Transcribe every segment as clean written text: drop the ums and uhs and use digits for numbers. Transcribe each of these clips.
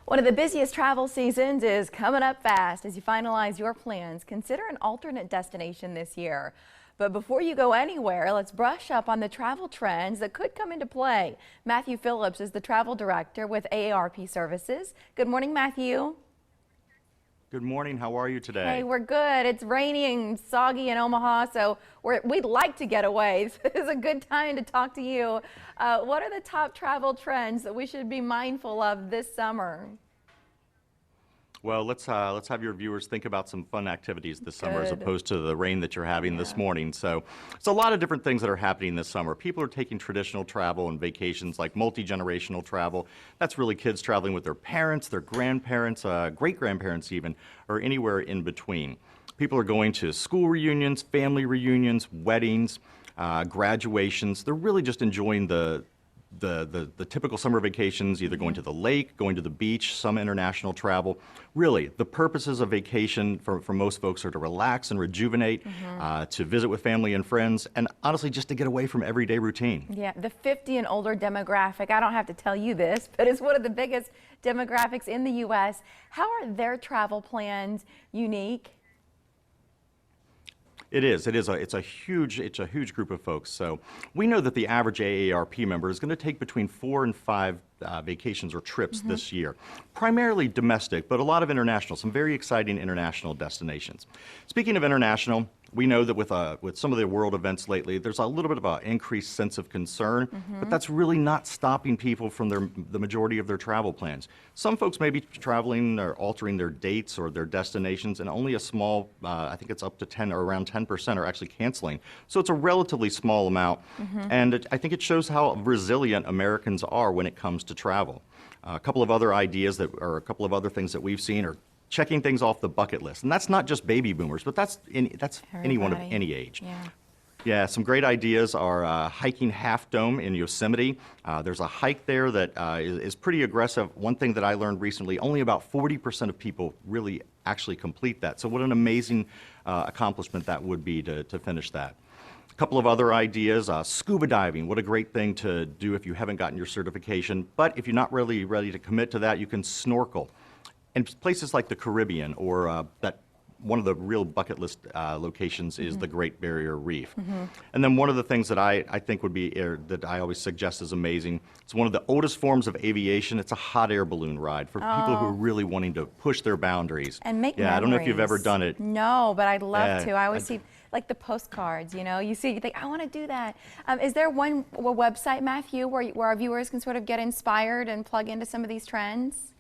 One of the busiest travel seasons is coming up fast. As you finalize your plans, consider an alternate destination this year. But before you go anywhere, let's brush up on the travel trends that could come into play. Matthew Phillips is the travel director with AARP Services. Good morning, Matthew. Good morning. How are you today? Hey, we're good. It's rainy and soggy in Omaha, so we'd like to get away. This is a good time to talk to you. What are the top travel trends that we should be mindful of this summer? Well, let's have your viewers think about some fun activities this summer as Good. opposed to the rain that you're having this morning. So it's a lot of different things that are happening this summer. People are taking traditional travel and vacations like multi-generational travel. That's really kids traveling with their parents, their grandparents, great-grandparents even, or anywhere in between. People are going to school reunions, family reunions, weddings, graduations. They're really just enjoying the typical summer vacations, either going to the lake, going to the beach, some international travel. Really, the purposes of vacation for most folks are to relax and rejuvenate, to visit with family and friends, and honestly just to get away from everyday routine. Yeah, the 50 and older demographic, I don't have to tell you this, but it's one of the biggest demographics in the U.S. How are their travel plans unique? It is. It's a huge group of folks. So we know that the average AARP member is going to take between 4 and 5 vacations or trips this year, primarily domestic, but a lot of international, some very exciting international destinations. Speaking of international, we know that with some of the world events lately, there's a little bit of an increased sense of concern, but that's really not stopping people from the majority of their travel plans. Some folks may be traveling or altering their dates or their destinations, and only a small, I think it's up to 10 or around 10% are actually canceling. So it's a relatively small amount, and I think it shows how resilient Americans are when it comes to travel. A couple of other ideas or a couple of other things that we've seen are checking things off the bucket list. And that's not just baby boomers, but that's anyone of any age. Yeah, some great ideas are hiking Half Dome in Yosemite. There's a hike there that is pretty aggressive. One thing that I learned recently, only about 40% of people really actually complete that. So what an amazing accomplishment that would be to finish that. A couple of other ideas, scuba diving, what a great thing to do if you haven't gotten your certification. But if you're not really ready to commit to that, you can snorkel. And places like the Caribbean or that one of the real bucket list locations is the Great Barrier Reef. And then one of the things that I think would be, that I always suggest is amazing, it's one of the oldest forms of aviation. It's a hot air balloon ride for people who are really wanting to push their boundaries. And make memories. I don't know if you've ever done it. No, but I'd love to. I always see like the postcards, you know, you think, I want to do that. Is there one website, Matthew, where our viewers can sort of get inspired and plug into some of these trends?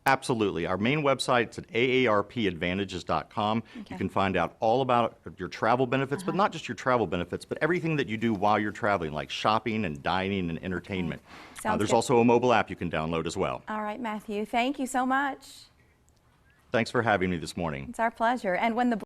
Absolutely. Our main website is at aarpadvantages.com. You can find out all about your travel benefits, but not just your travel benefits, but everything that you do while you're traveling, like shopping and dining and entertainment. There's also a mobile app you can download as well. All right, Matthew. Thank you so much. Thanks for having me this morning. It's our pleasure. And when the